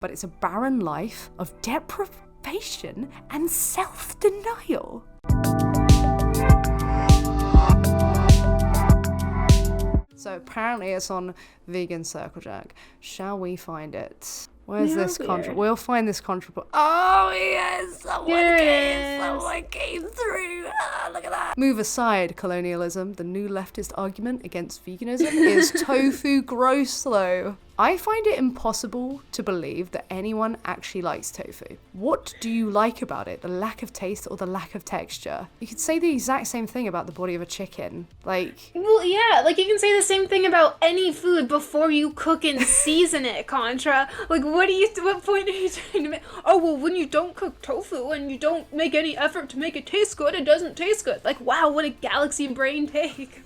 but it's a barren life of deprivation and self-denial. So apparently it's on Vegan Circle Jerk. Shall we find it? Where's this contract? We'll find this contract. Oh yes, someone came through. Look at that. Move aside, colonialism. The new leftist argument against veganism is tofu gross though. I find it impossible to believe that anyone actually likes tofu. What do you like about it? The lack of taste or the lack of texture? You could say the exact same thing about the body of a chicken. Like, well, yeah, like you can say the same thing about any food before you cook and season it, Contra. Like, what point are you trying to make? Oh, well, when you don't cook tofu and you don't make any effort to make it taste good, it doesn't taste good. Like, wow, what a galaxy brain take.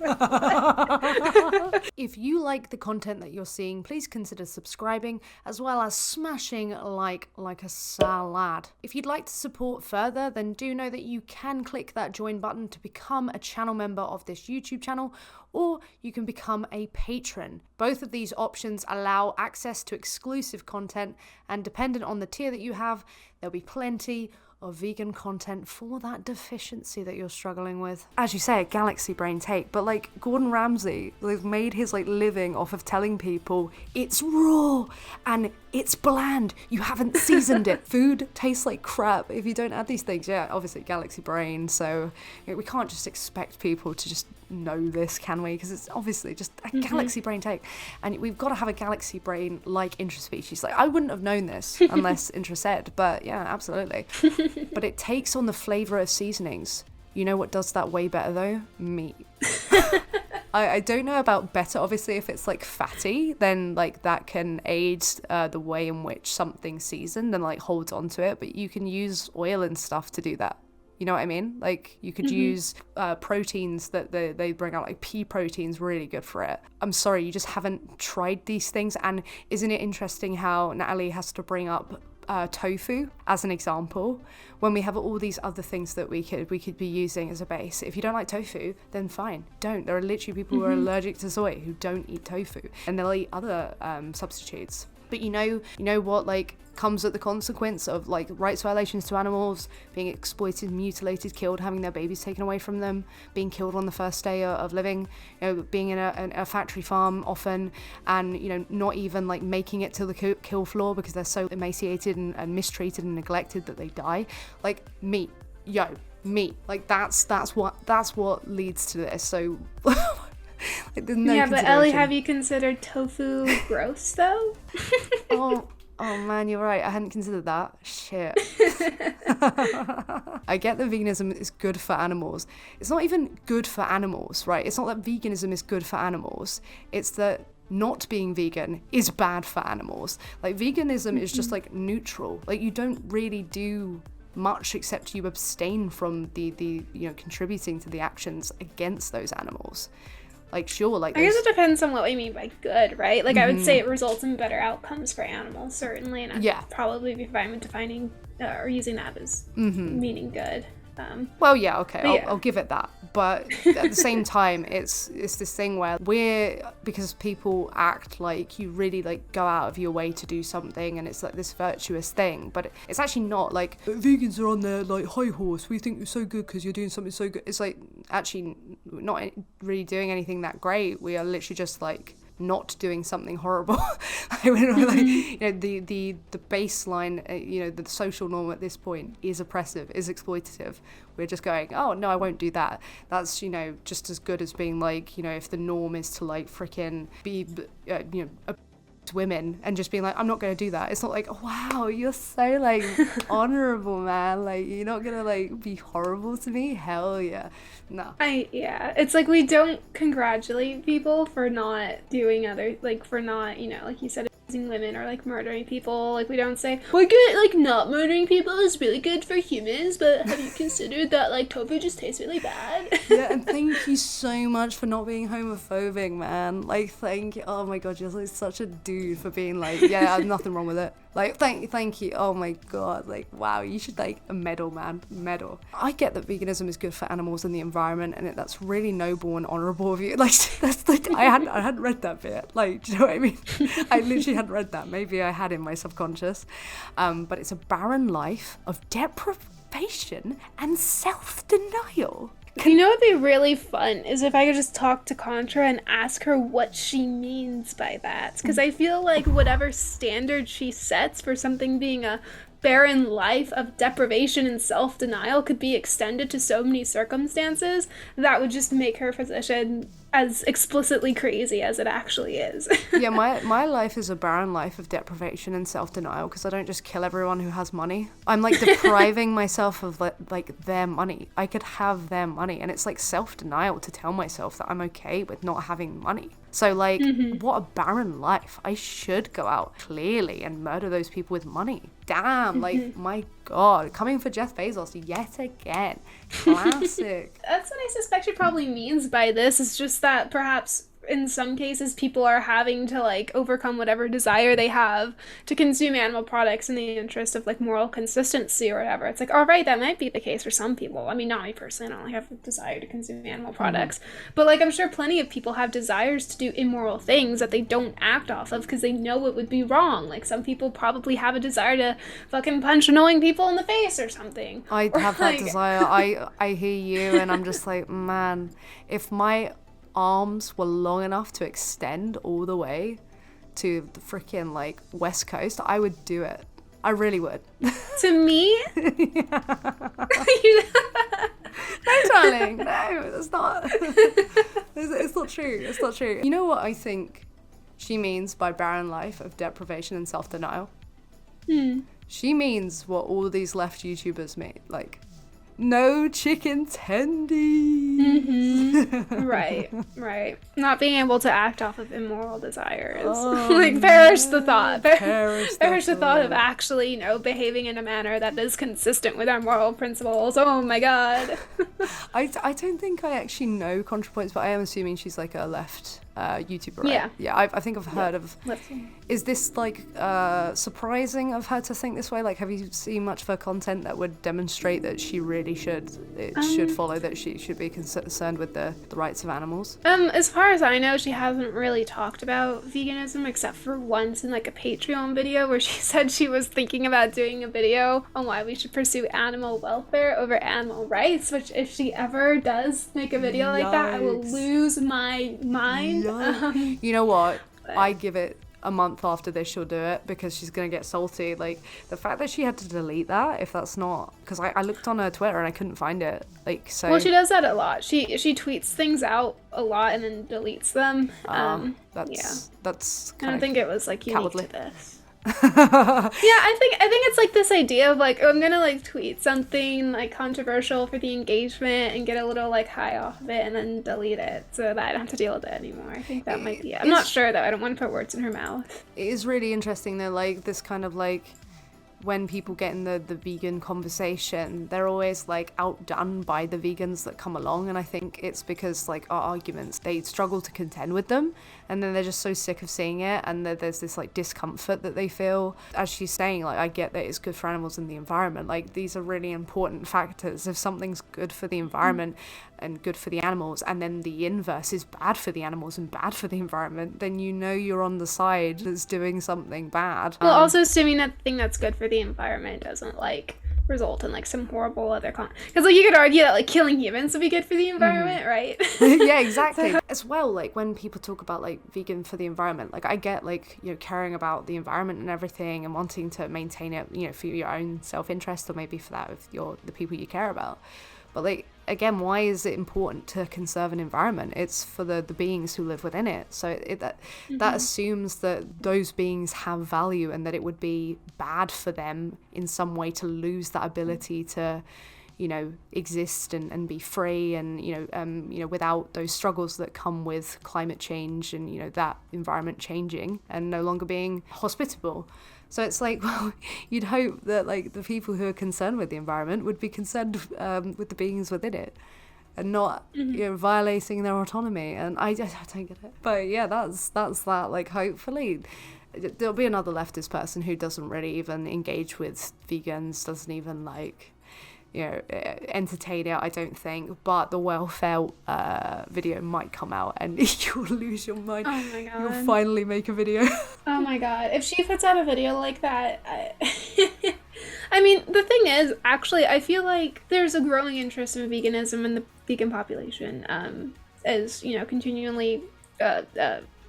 If you like the content that you're seeing, please consider subscribing as well as smashing like a salad. If you'd like to support further, then do know that you can click that join button to become a channel member of this YouTube channel, or you can become a patron. Both of these options allow access to exclusive content, and dependent on the tier that you have, there'll be plenty of vegan content for that deficiency that you're struggling with. As you say, a galaxy brain take, but like Gordon Ramsay, like, made his like living off of telling people it's raw and it's bland, you haven't seasoned it. Food tastes like crap if you don't add these things. Yeah, obviously galaxy brain, so we can't just expect people to just know this, can we? Because it's obviously just a galaxy brain take, and we've got to have a galaxy brain like interspecies. Like, I wouldn't have known this unless Intra said, but yeah, absolutely. But it takes on the flavor of seasonings. You know what does that way better though? Meat. I don't know about better. Obviously, if it's like fatty, then like that can aid the way in which something's seasoned and like holds onto it. But you can use oil and stuff to do that. You know what I mean? Like, you could use proteins that they bring out, like pea protein's really good for it. I'm sorry, you just haven't tried these things. And isn't it interesting how Natalie has to bring up tofu as an example when we have all these other things that we could be using as a base? If you don't like tofu, then fine, don't. There are literally people who are allergic to soy who don't eat tofu, and they'll eat other substitutes. But you know what, like, comes at the consequence of like rights violations to animals, being exploited, mutilated, killed, having their babies taken away from them, being killed on the first day of living, you know, being in a factory farm often, and you know, not even like making it to the kill floor because they're so emaciated and mistreated and neglected that they die. Like, meat, like that's what leads to this. So like, there's no but Ellie, have you considered tofu gross though? Oh man, you're right. I hadn't considered that. Shit. I get that veganism is good for animals. It's not even good for animals, right? It's not that veganism is good for animals. It's that not being vegan is bad for animals. Like, veganism is just like neutral. Like, you don't really do much except you abstain from the you know, contributing to the actions against those animals. Like, sure, like, I guess it depends on what we mean by good, right? Like, I would say it results in better outcomes for animals, certainly, and I'd probably be fine with defining or using that as meaning good. Well, yeah, okay, I'll give it that. But at the same time, it's this thing where because people act like you really like go out of your way to do something, and it's like this virtuous thing, but it's actually not. Like, vegans are on their like high horse. We think you're so good because you're doing something so good. It's like actually not really doing anything that great. We are literally just like not doing something horrible. Like, you know, the baseline, you know, the social norm at this point is oppressive, is exploitative. We're just going, oh no, I won't do that. That's, you know, just as good as being like, you know, if the norm is to like freaking be you know, women, and just being like, I'm not going to do that. It's not like, oh, wow, you're so like honorable, man, like you're not gonna like be horrible to me. Hell yeah. No. It's like we don't congratulate people for not doing other, like for not, you know, like you said, abusing women or like murdering people. Like, we don't say, we're good, like not murdering people is really good for humans, but have you considered that like tofu just tastes really bad? Yeah, and thank you so much for not being homophobic, man. Like, thank you. Oh my god, you're like such a dude for being like, yeah, nothing wrong with it. Like, thank you. Oh my god. Like, wow, you should like a medal, man. Medal. I get that veganism is good for animals and the environment, and that's really noble and honourable of you. Like, that's like I hadn't read that bit. Like, do you know what I mean? I literally hadn't read that. Maybe I had in my subconscious. But it's a barren life of deprivation and self-denial. You know what'd be really fun is if I could just talk to Contra and ask her what she means by that. Because I feel like whatever standard she sets for something being a barren life of deprivation and self-denial could be extended to so many circumstances that would just make her position as explicitly crazy as it actually is. Yeah, my life is a barren life of deprivation and self-denial because I don't just kill everyone who has money. I'm like depriving myself of like their money. I could have their money, and it's like self-denial to tell myself that I'm okay with not having money. So like, what a barren life. I should go out clearly and murder those people with money. Damn, like, my god, coming for Jeff Bezos yet again. Classic. That's what I suspect she probably means by this, is just that perhaps in some cases people are having to like overcome whatever desire they have to consume animal products in the interest of like moral consistency or whatever. It's like, all right, that might be the case for some people. I mean, not me personally, I don't have a desire to consume animal products, but like I'm sure plenty of people have desires to do immoral things that they don't act off of because they know it would be wrong. Like some people probably have a desire to fucking punch annoying people in the face or something. I have like, that desire. I hear you, and I'm just like, man, if my arms were long enough to extend all the way to the freaking like West Coast, I would do it. I really would. To me? No, darling, no, that's not. It's not true. It's not true. You know what I think she means by barren life of deprivation and self-denial? She means what all these left YouTubers mean, like, no chicken tendies. Right. Not being able to act off of immoral desires. Like, perish the thought. Perish the thought of actually, you know, behaving in a manner that is consistent with our moral principles. Oh my god. I don't think I actually know Contrapoints, but I am assuming she's like a left YouTuber, right? Yeah. I think I've heard of. Is this like surprising of her to think this way? Like, have you seen much of her content that would demonstrate that she really should follow, that she should be concerned with the rights of animals? As far as I know, she hasn't really talked about veganism except for once in like a Patreon video where she said she was thinking about doing a video on why we should pursue animal welfare over animal rights, which if she ever does make a video like that, I will lose my mind. You know what? I give it a month after this, she'll do it because she's gonna get salty. Like, the fact that she had to delete that, if that's not, because I looked on her Twitter and I couldn't find it. Like, so. Well, she does that a lot. She tweets things out a lot and then deletes them. That's I don't think it was like unique cowardly to this. I think it's like this idea of like, oh, I'm gonna like tweet something like controversial for the engagement and get a little like high off of it and then delete it so that I don't have to deal with it anymore. I think that might be it. I'm not sure though. I don't want to put words in her mouth. It is really interesting though, like this kind of like when people get in the vegan conversation, they're always like outdone by the vegans that come along, and I think it's because like our arguments, they struggle to contend with them, and then they're just so sick of seeing it, and there's this like discomfort that they feel. As she's saying, like, I get that it's good for animals and the environment, like these are really important factors. If something's good for the environment and good for the animals, and then the inverse is bad for the animals and bad for the environment, then you know you're on the side that's doing something bad. Well, also assuming that the thing that's good for the environment doesn't like result in like some horrible other because like you could argue that like killing humans would be good for the environment, right? Yeah, exactly. As well, like when people talk about like vegan for the environment, like I get like, you know, caring about the environment and everything and wanting to maintain it, you know, for your own self-interest or maybe for that of the people you care about. But like, again, why is it important to conserve an environment? It's for the beings who live within it. So that assumes that those beings have value and that it would be bad for them in some way to lose that ability to, you know, exist and be free and, you know, without those struggles that come with climate change and, you know, that environment changing and no longer being hospitable. So it's like, well, you'd hope that like the people who are concerned with the environment would be concerned with the beings within it and not, you know, violating their autonomy. And I don't get it. But yeah, that's that. Like, hopefully there'll be another leftist person who doesn't really even engage with vegans, doesn't even like, you know, entertain it, I don't think. But the welfare video might come out and you'll lose your mind. Oh my god. You'll finally make a video. Oh my god. If she puts out a video like that, I mean, the thing is, actually, I feel like there's a growing interest in veganism in the vegan population, as, you know, continually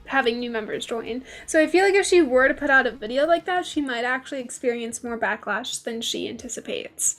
having new members join. So I feel like if she were to put out a video like that, she might actually experience more backlash than she anticipates.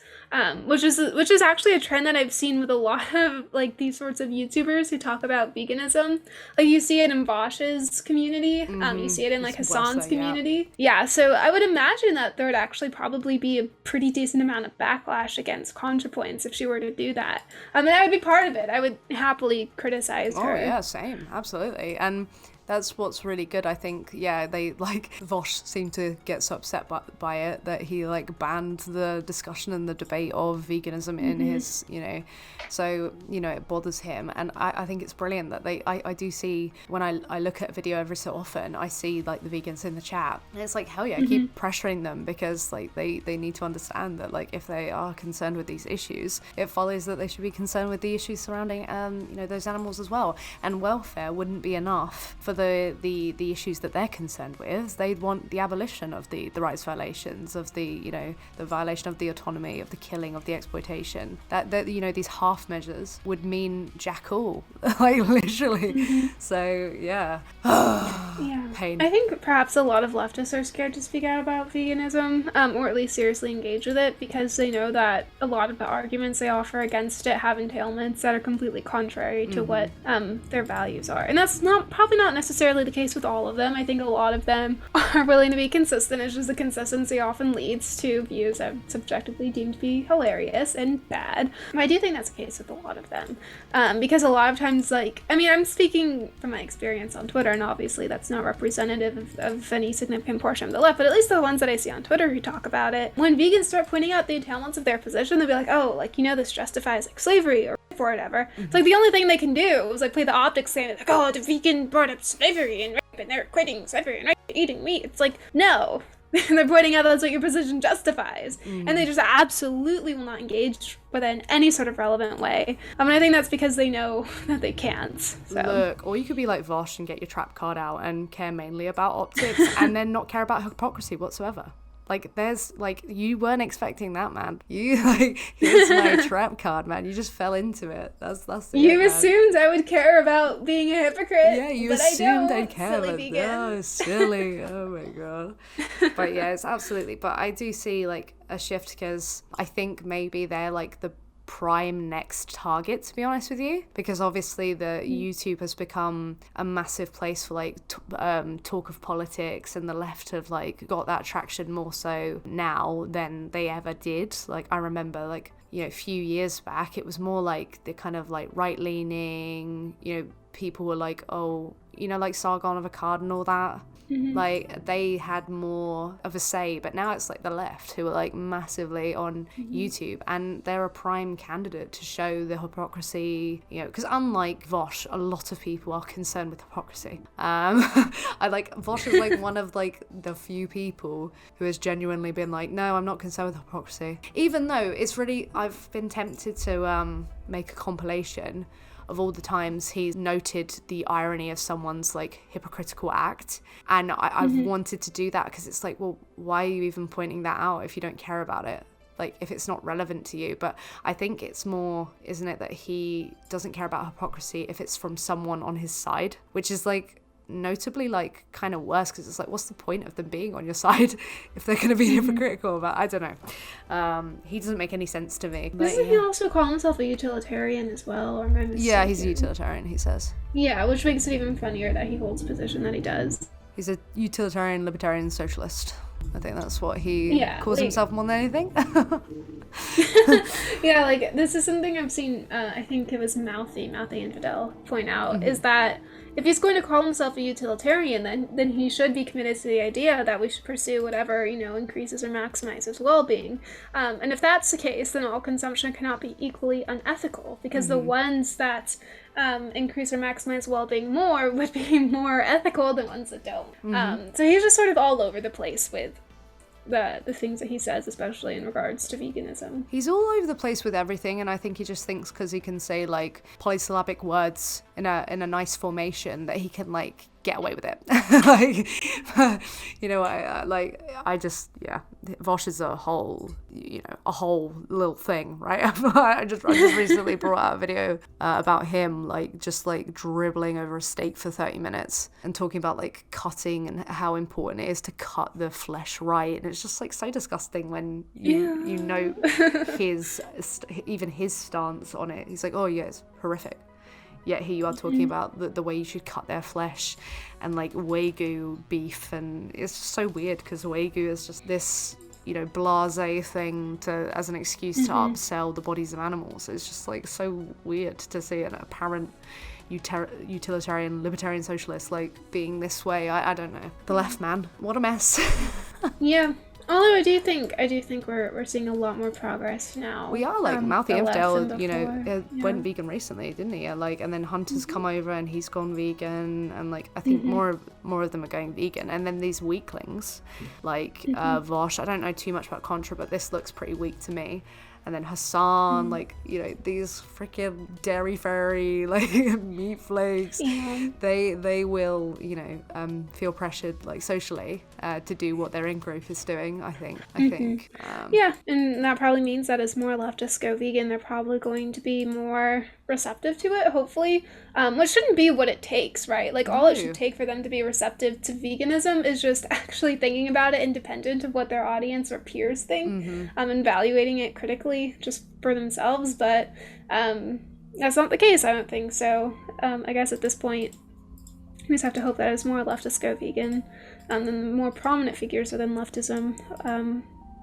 Which is actually a trend that I've seen with a lot of like these sorts of YouTubers who talk about veganism. Like you see it in Vaush's community, you see it in like Hassan's community. Yeah, so I would imagine that there would actually probably be a pretty decent amount of backlash against Contrapoints if she were to do that. I mean, I would be part of it. I would happily criticize her. Oh yeah, same, absolutely. And that's what's really good, I think. Yeah, they like Vaush seemed to get so upset by it that he like banned the discussion and the debate of veganism in his, you know, so, you know, it bothers him. And I think it's brilliant that I do see, when I look at a video every so often, I see like the vegans in the chat, and it's like, hell yeah, keep pressuring them, because like they need to understand that like if they are concerned with these issues, it follows that they should be concerned with the issues surrounding you know, those animals as well. And welfare wouldn't be enough for the issues that they're concerned with. They'd want the abolition of the rights violations, of the, you know, the violation of the autonomy, of the killing, of the exploitation. That you know, these half measures would mean jack all, like literally. So yeah. Yeah. Pain. I think perhaps a lot of leftists are scared to speak out about veganism, or at least seriously engage with it, because they know that a lot of the arguments they offer against it have entailments that are completely contrary to what their values are. And that's probably not necessarily the case with all of them. I think a lot of them are willing to be consistent. It's just the consistency often leads to views that subjectively deemed to be hilarious and bad. But I do think that's the case with a lot of them, because a lot of times, like, I mean, I'm speaking from my experience on Twitter, and obviously that's not representative of any significant portion of the left, but at least the ones that I see on Twitter who talk about it, when vegans start pointing out the entailments of their position, they'll be like, oh, like, you know, this justifies like slavery or whatever. It's like the only thing they can do is like play the optics saying like, oh, the vegan brought up slavery and rape, and they're quitting slavery and eating meat. It's like, no. They're pointing out that's what your position justifies. And they just absolutely will not engage with it in any sort of relevant way. I mean, I think that's because they know that they can't. So. Look, or you could be like Vaush and get your trap card out and care mainly about optics and then not care about hypocrisy whatsoever. Like, there's, like, you weren't expecting that, man. You, like, here's my trap card, man. You just fell into it. That's You assumed I would care about being a hypocrite. Yeah, you assumed I'd care. Silly But, oh, silly. Oh, my God. But, yeah, it's absolutely. But I do see, like, a shift, because I think maybe they're, like, the prime next target, to be honest with you, because obviously the YouTube has become a massive place for like talk of politics, and the left have like got that traction more so now than they ever did. Like, I remember, like, you know, a few years back it was more like the kind of like right-leaning, you know, people were like, oh, you know, like Sargon of Akkad and all that. Like, they had more of a say, but now it's like the left who are like massively on YouTube, and they're a prime candidate to show the hypocrisy, you know, because unlike Vaush, a lot of people are concerned with hypocrisy. I like, Vaush is like one of like the few people who has genuinely been like, no, I'm not concerned with hypocrisy, even though it's really, I've been tempted to make a compilation of all the times he's noted the irony of someone's like hypocritical act, and I've wanted to do that, because it's like, well, why are you even pointing that out if you don't care about it, like if it's not relevant to you? But I think it's more, isn't it, that he doesn't care about hypocrisy if it's from someone on his side, which is like notably like kind of worse, because it's like, what's the point of them being on your side if they're going to be hypocritical about, I don't know. He doesn't make any sense to me. Doesn't he also call himself a utilitarian as well, or am I mistaken? Yeah, he's a utilitarian, he says. Yeah, which makes it even funnier that he holds a position that he does. He's a utilitarian libertarian socialist. I think that's what he calls himself more than anything. Yeah, like, this is something I've seen, I think it was Mouthy Infidel point out, is that if he's going to call himself a utilitarian, then he should be committed to the idea that we should pursue whatever, increases or maximizes well-being. And if that's the case, then all consumption cannot be equally unethical, because the ones that increase or maximize well-being more would be more ethical than ones that don't. So he's just sort of all over the place with the things that he says, especially in regards to veganism. He's all over the place with everything, and I think he just thinks because he can say like polysyllabic words in a nice formation that he can like get away with it. Like, Vaush is a whole little thing, right? I just recently brought out a video about him just dribbling over a steak for 30 minutes and talking about like cutting and how important it is to cut the flesh right, and it's just like so disgusting when you know his stance on it. He's like, oh yeah, it's horrific. Yet here you are talking about the way you should cut their flesh and like Wagyu beef, and it's just so weird because Wagyu is just this, blasé thing as an excuse to upsell the bodies of animals. It's just like so weird to see an apparent utilitarian, libertarian socialist like being this way. I don't know. The left, man. What a mess. Yeah. Although I do think we're seeing a lot more progress now. We are, like, Mouthy Infidel, went Yeah. vegan recently, didn't he? Like, and then Hunter's come over and he's gone vegan, and like I think more of them are going vegan. And then these weaklings, like Vaush, I don't know too much about Contra, but this looks pretty weak to me. And then Hassan, these freaking dairy fairy, meat flakes, they will, feel pressured, socially, to do what their in-group is doing, I think. Yeah, and that probably means that as more leftists go vegan, they're probably going to be more receptive to it, hopefully, which shouldn't be what it takes, right? Like, all it should take for them to be receptive to veganism is just actually thinking about it independent of what their audience or peers think, and evaluating it critically just for themselves, but that's not the case, I don't think. So I guess at this point we just have to hope that as more leftists go vegan, then the more prominent figures within leftism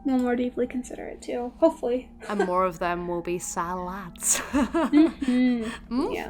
will more deeply consider it too, hopefully. And more of them will be salads. Yeah.